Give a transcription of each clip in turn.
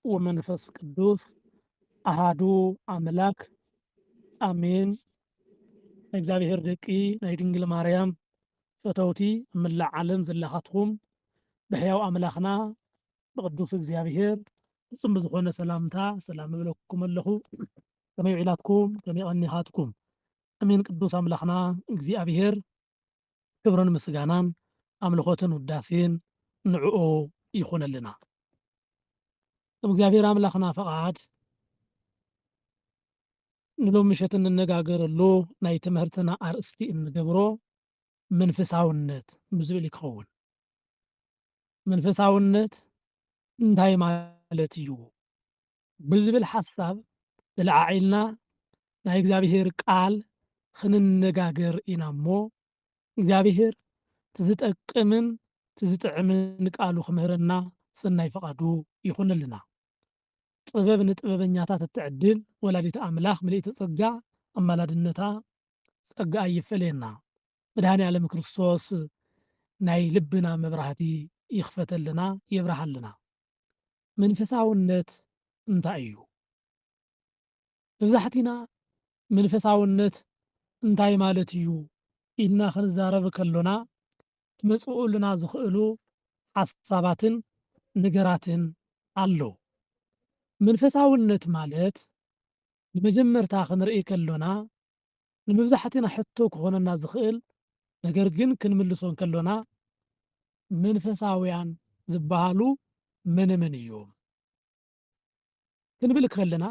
ወመንፈስ ቅዱስ አሃዱ አምላክ አሜን። እግዚአብሔር ደቂ ናይ ድንግል ማርያም ፈተውቲ እምላዕ ዓለም ዘለኻትኩም ብሕያው ኣምላኽና ብቅዱስ እግዚአብሔር ፍጹም ብዝኾነ ሰላምታ ሰላም እብለኩም ኣለኹ። ከመይ ውዒላትኩም ከመይ ቀኒኻትኩም? ኣሜን። ቅዱስ ኣምላኽና እግዚአብሔር ክብርን ምስጋናን ኣምልኾትን ውዳሴን ንዕኡ ይኹነልና። እግዚአብሔር ኣምላኽና ፈቃድ ንሎም ምሸት እንነጋገረሉ ናይ ትምህርትና ኣርእስቲ እንገብሮ መንፈሳውነት ብዝብል ይኸውን። መንፈሳውነት እንታይ ማለት እዩ ብዝብል ሓሳብ ተለዓዒልና ናይ እግዚአብሔር ቃል ክንነጋገር ኢና እሞ እግዚአብሔር ትዝጠቅምን ትዝጥዕምን ቃሉ ክምህረና ሰናይ ፈቃዱ ይኹንልና። ጥበብ ንጥበበኛታት እትዕድል ወላዲተ ኣምላኽ ምልእቲ ጸጋ ኣማላድነታ ጸጋ ይፈለየና። መድኃኔ ዓለም ክርስቶስ ናይ ልብና መብራህቲ ይኽፈተልና የብርሃልና። መንፈሳውነት እንታይ እዩ? መብዛሕቲና መንፈሳውነት እንታይ ማለት እዩ ኢልና ክንዛረብ ከሎና ክመጽኡልና ዝኽእሉ ሓሳባትን ነገራትን ኣለዉ። መንፈሳውነት ማለት ንመጀመርታ ክንርኢ ከሎና ንምብዛሕቲና ሕቶ ክኾነና ዝኽእል ነገር ግን ክንምልሶን ከሎና መንፈሳውያን ዝበሃሉ መነመን እዮም ክንብል ከለና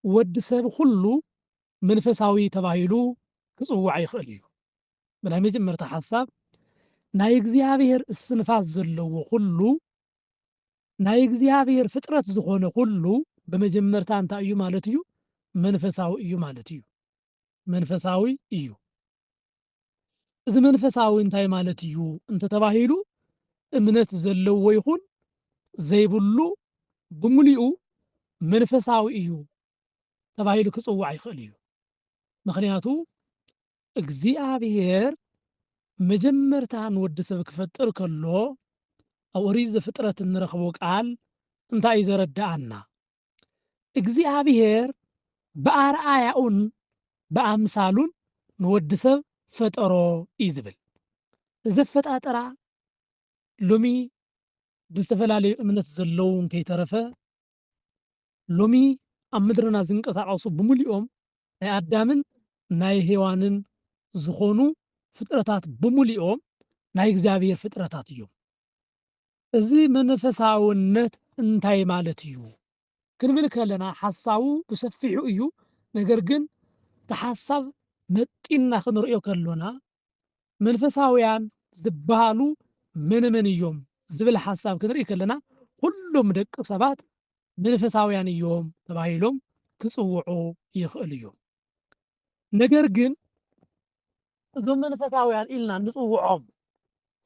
ወዲ ሰብ ኩሉ መንፈሳዊ ተባሂሉ ክጽዋዕ ይኽእል እዩ። ብናይ መጀመርታ ሓሳብ ናይ እግዚአብሔር እስንፋስ ዘለዎ ኩሉ ናይ እግዚአብሔር ፍጥረት ዝኾነ ኩሉ በመጀመርታ እንታይ እዩ ማለት እዩ? መንፈሳዊ እዩ ማለት እዩ። መንፈሳዊ እዩ። እዚ መንፈሳዊ እንታይ ማለት እዩ እንተተባሂሉ እምነት ዘለዎ ይኹን ዘይብሉ ብሙሉኡ መንፈሳዊ እዩ ተባሂሉ ክጽዋዕ ይኽእል እዩ። ምክንያቱ እግዚአብሔር መጀመርታ ንወዲ ሰብ ክፈጥር ከሎ ኣብ ኦሪት ዘፍጥረት እንረኽቦ ቃል እንታይ እዩ ዘረድአና? እግዚአብሔር ብኣርአያኡን ብኣምሳሉን ንወዲ ሰብ ፈጠሮ እዩ ዝብል። እዚ ኣፈጣጥራ ሎሚ ብዝተፈላለዩ እምነት ዘለውን ከይተረፈ ሎሚ ኣብ ምድርና ዝንቀሳቐሱ ብሙሉኦም ናይ ኣዳምን ናይ ሄዋንን ዝኾኑ ፍጥረታት ብሙሉኦም ናይ እግዚአብሔር ፍጥረታት እዮም። እዚ መንፈሳውነት እንታይ ማለት እዩ ክንብል ከለና ሓሳቡ ብሰፊሑ እዩ። ነገር ግን ተሓሳብ መጢና ክንሪኦ ከሎና መንፈሳውያን ዝበሃሉ መነመን እዮም ዝብል ሓሳብ ክንርኢ ከለና ኩሎም ደቂ ሰባት መንፈሳውያን እዮም ተባሂሎም ክጽውዑ ይኽእል እዮም። ነገር ግን እዞም መንፈሳውያን ኢልና ንጽውዖም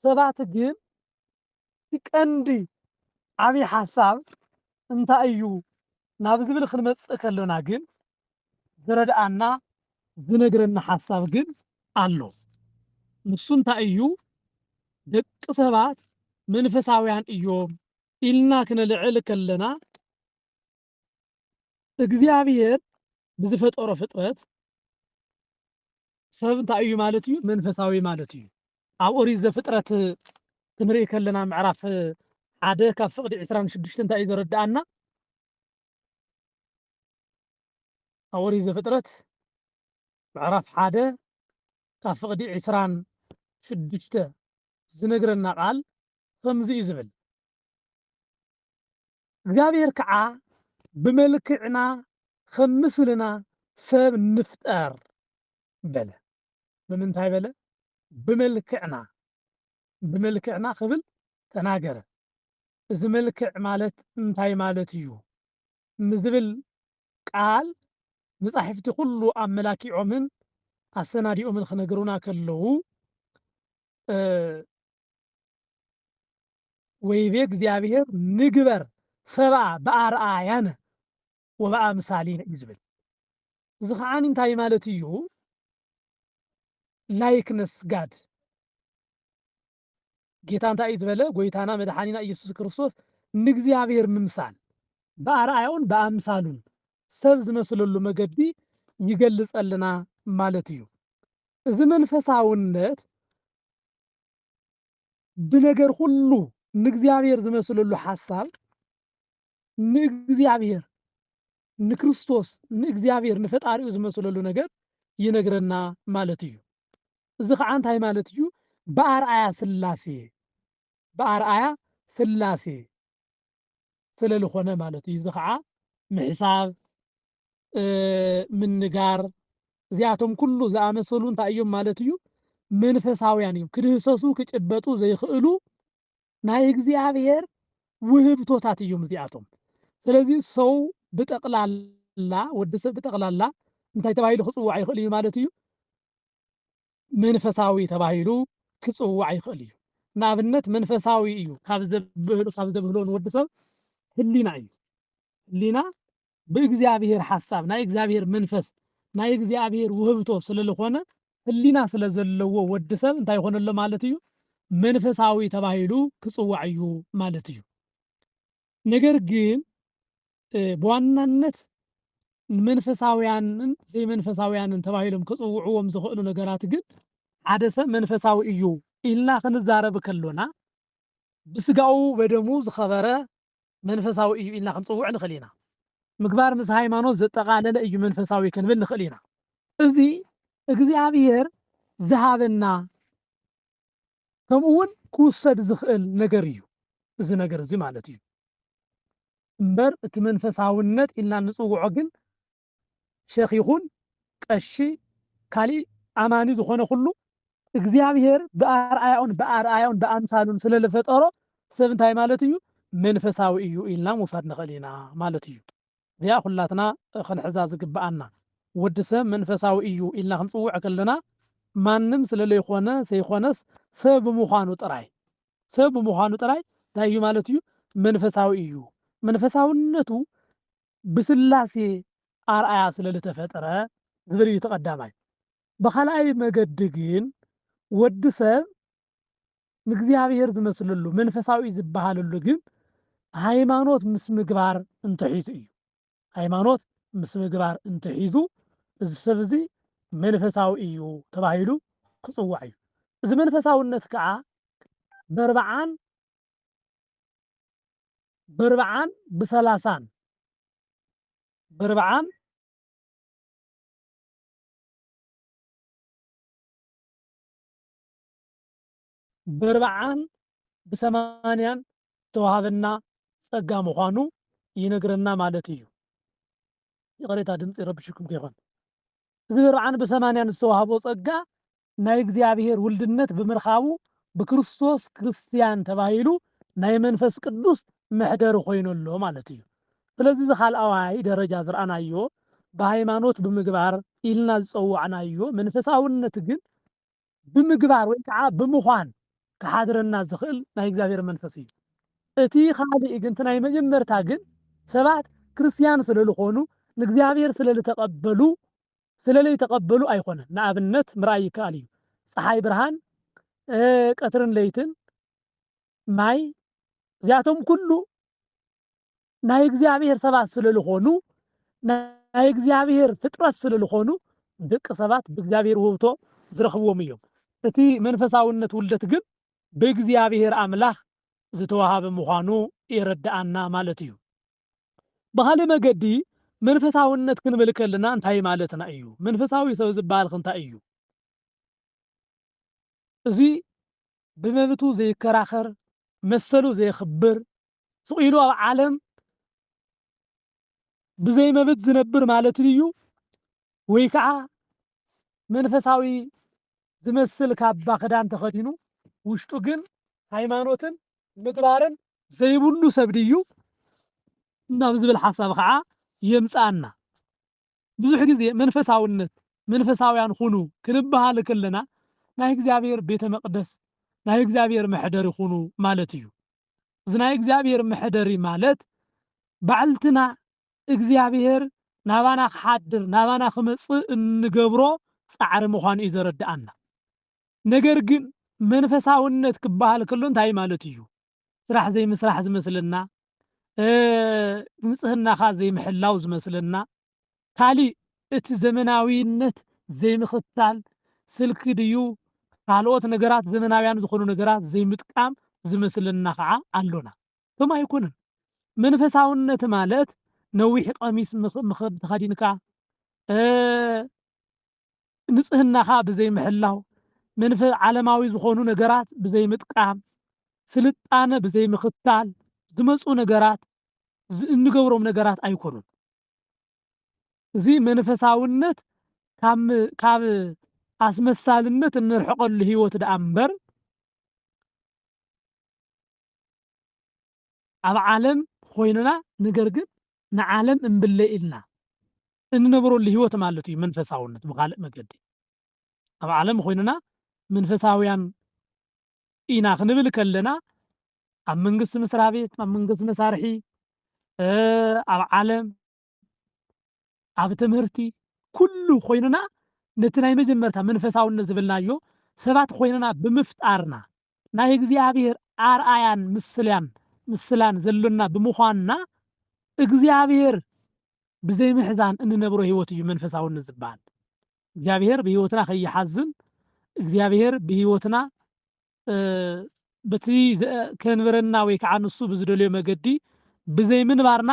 ሰባት ግን ቀንዲ ዓብይ ሓሳብ እንታይ እዩ ናብ ዝብል ክንመጽእ ከሎና ግን ዝረድአና ዝነግረና ሓሳብ ግን ኣሎ። ንሱ እንታይ እዩ? ደቂ ሰባት መንፈሳውያን እዮም ኢልና ክነልዕል ከለና እግዚአብሔር ብዝፈጠሮ ፍጥረት ሰብ እንታይ እዩ ማለት እዩ? መንፈሳዊ ማለት እዩ። ኣብ ኦሪት ዘፍጥረት ክንርኢ ከለና ምዕራፍ 1 ካብ ፍቕዲ 26 እንታይ እዩ ዘረድአና? ኣብ ኦሪት ዘፍጥረት ምዕራፍ 1 ካብ ፍቕዲ 26 ዝነግረና ቃል ከምዚ እዩ ዝብል፣ እግዚአብሔር ከዓ ብመልክዕና ከም ምስልና ሰብ ንፍጠር በለ። ብምንታይ በለ? ብመልክዕና። ብመልክዕና ክብል ተናገረ። እዚ መልክዕ ማለት እንታይ ማለት እዩ ንዝብል ቃል መጻሕፍቲ ኩሉ ኣመላኪዖምን ኣሰናዲኦምን ክነግሩና ከለዉ ወይቤ እግዚአብሔር ንግበር ሰብአ በአርአያነ ወበአምሳሊነ እዩ ዝብል። እዚ ከዓኒ እንታይ ማለት እዩ? ላይክነስ ጋድ ጌታ እንታይ እዩ ዝበለ? ጎይታና መድኃኒና ኢየሱስ ክርስቶስ ንእግዚአብሔር ምምሳል በአርአያውን በአምሳሉን ሰብ ዝመስለሉ መገዲ ይገልጸልና ማለት እዩ። እዚ መንፈሳውነት ብነገር ሁሉ ንእግዚአብሔር ዝመስለሉ ሓሳብ ንእግዚአብሔር ንክርስቶስ ንእግዚአብሔር ንፈጣሪኡ ዝመስለሉ ነገር ይነግረና ማለት እዩ። እዚ ከዓ እንታይ ማለት እዩ? በአርአያ ስላሴ በአርአያ ስላሴ ስለልኾነ ማለት እዩ። እዚ ከዓ ምሕሳብ ምንጋር እዚኣቶም ኩሉ ዝኣመሰሉ እንታይ እዮም ማለት እዩ? መንፈሳውያን እዮም። ክድህሰሱ ክጭበጡ ዘይኽእሉ ናይ እግዚኣብሔር ውህብቶታት እዮም እዚኣቶም። ስለዚ ሰው ብጠቕላላ ወዲ ሰብ ብጠቕላላ እንታይ ተባሂሉ ክፅዋዕ ይኽእል እዩ ማለት እዩ? መንፈሳዊ ተባሂሉ ክፅዋዕ ይኽእል እዩ። ንኣብነት መንፈሳዊ እዩ ካብ ዘብህሎ ንወዲ ሰብ ህሊና እዩ። ህሊና ብእግዚአብሔር ሓሳብ ናይ እግዚአብሔር መንፈስ ናይ እግዚአብሔር ውህብቶ ስለዝኾነ ህሊና ስለ ዘለዎ ወዲ ሰብ እንታይ ይኾነሎ ማለት እዩ? መንፈሳዊ ተባሂሉ ክፅዋዕ እዩ ማለት እዩ። ነገር ግን ብዋናነት መንፈሳውያንን ዘይመንፈሳውያንን ተባሂሎም ክፅውዕዎም ዝኽእሉ ነገራት ግን ሓደ ሰብ መንፈሳዊ እዩ ኢልና ክንዛረብ ከሎና ብስጋኡ በደሙ ዝኸበረ መንፈሳዊ እዩ ኢልና ክንፅውዕ ንኽእል ኢና። ምግባር ምስ ሃይማኖት ዘጠቓለለ እዩ መንፈሳዊ ክንብል ንኽእል ኢና። እዚ እግዚኣብሔር ዝሃበና ከምኡ እውን ክውሰድ ዝኽእል ነገር እዩ እዚ ነገር እዚ ማለት እዩ እምበር እቲ መንፈሳውነት ኢልና ንፅውዖ ግን ሸኽ ይኹን ቀሺ ካሊእ ኣማኒ ዝኾነ ኩሉ እግዚኣብሔር ብኣርኣያውን ብኣምሳሉን ስለ ዝፈጠሮ ሰብ እንታይ ማለት እዩ? መንፈሳዊ እዩ ኢልና ምውሳድ ንኽእል ኢና ማለት እዩ። እዚኣ ኩላትና ክንሕዛ ዝግብኣና ወዲ ሰብ መንፈሳዊ እዩ ኢልና ክንፅውዕ ከለና ማንም ስለለይኮነ ዘይኮነስ ሰብ ብምዃኑ ጥራይ እንታይ እዩ ማለት እዩ? መንፈሳዊ እዩ። መንፈሳውነቱ ብስላሴ ኣርኣያ ስለ ዝተፈጠረ ዝብል እዩ ተቐዳማይ። ብኻልኣይ መገዲ ግን ወዲ ሰብ ንእግዚአብሔር ዝመስለሉ መንፈሳዊ ዝበሃለሉ ግን ሃይማኖት ምስ ምግባር እንተሒዙ እዩ። ሃይማኖት ምስ ምግባር እንተሒዙ እዚ ሰብ እዚ መንፈሳዊ እዩ ተባሂሉ ክፅዋዕ እዩ። እዚ መንፈሳውነት ከዓ በርብዓን ብሰላሳን በርብዓን ብሰማንያን ተዋሃበና ጸጋ ምዃኑ ይነግረና ማለት እዩ። የቀሬታ ድምፂ ይረብሽኩም ከይኾን እዚ በርብዓን ብሰማንያን ዝተዋሃቦ ጸጋ ናይ እግዚኣብሔር ውልድነት ብምርኻቡ ብክርስቶስ ክርስቲያን ተባሂሉ ናይ መንፈስ ቅዱስ መሕደሪ ኮይኑሎ ማለት እዩ። ስለዚ እዚ ካልኣዋይ ደረጃ ዝረኣናዮ ብሃይማኖት ብምግባር ኢልና ዝፀዋዕናዮ መንፈሳውነት ግን ብምግባር ወይ ከዓ ብምዃን ክሓድረና ዝኽእል ናይ እግዚኣብሔር መንፈስ እዩ። እቲ ካልእ ግን እቲ ናይ መጀመርታ ግን ሰባት ክርስቲያን ስለዝኾኑ ንእግዚኣብሔር ስለለይተቐበሉ ኣይኮነን። ንኣብነት ምርኣይ ይከኣል እዩ። ፀሓይ ብርሃን ቀትርን ለይትን ማይ እዚኣቶም ኩሉ ናይ እግዚኣብሔር ሰባት ስለዝኾኑ ናይ እግዚኣብሔር ፍጥረት ስለዝኾኑ ደቂ ሰባት ብእግዚኣብሔር ውህብቶ ዝረኽብዎም እዮም። እቲ መንፈሳውነት ውልደት ግን ብእግዚኣብሔር ኣምላኽ ዝተዋሃበ ምዃኑ የረድኣና ማለት እዩ። ብኻልእ መገዲ መንፈሳውነት ክንብል ከለና እንታይ ማለትና እዩ? መንፈሳዊ ሰብ ዝበሃል እንታይ እዩ? እዚ ብመብቱ ዘይከራኸር መሰሉ ዘይኽብር ስቑኢሉ ኣብ ዓለም ብዘይ መብት ዝነብር ማለት እዩ? ወይ ከዓ መንፈሳዊ ዝመስል ካባ ክዳን ተኸዲኑ ውሽጡ ግን ሃይማኖትን ምግባርን ዘይብሉ ሰብ ድዩ ናብ ዝብል ሓሳብ ከዓ የምፅኣና። ብዙሕ ግዜ መንፈሳውነት መንፈሳውያን ሁኑ ክንበሃል ከለና ናይ እግዚኣብሔር ቤተ መቕደስ ናይ እግዚኣብሔር መሕደሪ ሁኑ ማለት እዩ። እዚ ናይ እግዚኣብሔር መሕደሪ ማለት ባዕልትና እግዚኣብሔር ናባና ክሓድር ናባና ክመፅእ እንገብሮ ፃዕሪ ምዃኑ እዩ ዘረድኣና። ነገር ግን መንፈሳውነት ክበሃል ከሎ እንታይ ማለት እዩ? ስራሕ ዘይምስራሕ ዝመስለና ንጽህናኻ ዘይምሕላው ዝመስለና ካሊእ እቲ ዘመናዊነት ዘይምኽታል ስልኪ ድዩ ካልኦት ነገራት ዘመናውያን ዝኾኑ ነገራት ዘይምጥቃም ዝመስለና ከዓ ኣሎና። እቶም ኣይኮነን። መንፈሳውነት ማለት ነዊሕ ቀሚስ ተኸዲንካ ንጽህናኻ ብዘይምሕላው ዓለማዊ ዝኾኑ ነገራት ብዘይምጥቃም ስልጣነ ብዘይምኽታል ዝመፁ ነገራት እንገብሮም ነገራት ኣይኮኑን። እዚ መንፈሳውነት ካብ ኣስመሳልነት እንርሕቐሉ ህይወት ደኣ እምበር ኣብ ዓለም ኮይንና ነገር ግን ንዓለም እምብለ ኢልና እንነብረሉ ህይወት ማለት እዩ መንፈሳውነት ብካልእ መገዲ። ኣብ ዓለም ኮይንና መንፈሳውያን ኢና ክንብል ከለና ኣብ መንግስቲ መስሪያ ቤት ኣብ መንግስቲ መሳርሒ ኣብ ዓለም ኣብ ትምህርቲ ኩሉ ኮይንና ነቲ ናይ መጀመርታ መንፈሳውነት ዝብልናዮ ሰባት ኮይንና ብምፍጣርና ናይ እግዚኣብሔር ኣርኣያን ምስላን ዘሎና ብምዃንና እግዚኣብሔር ብዘይምሕዛን እንነብሮ ህይወት እዩ መንፈሳውነት ዝበሃል። እግዚአብሔር ብህይወትና ከይሓዝን እግዚአብሔር ብህይወትና በቲ ከንበረና ወይ ከዓ ንሱ ብዝደልዮ መገዲ ብዘይምንባርና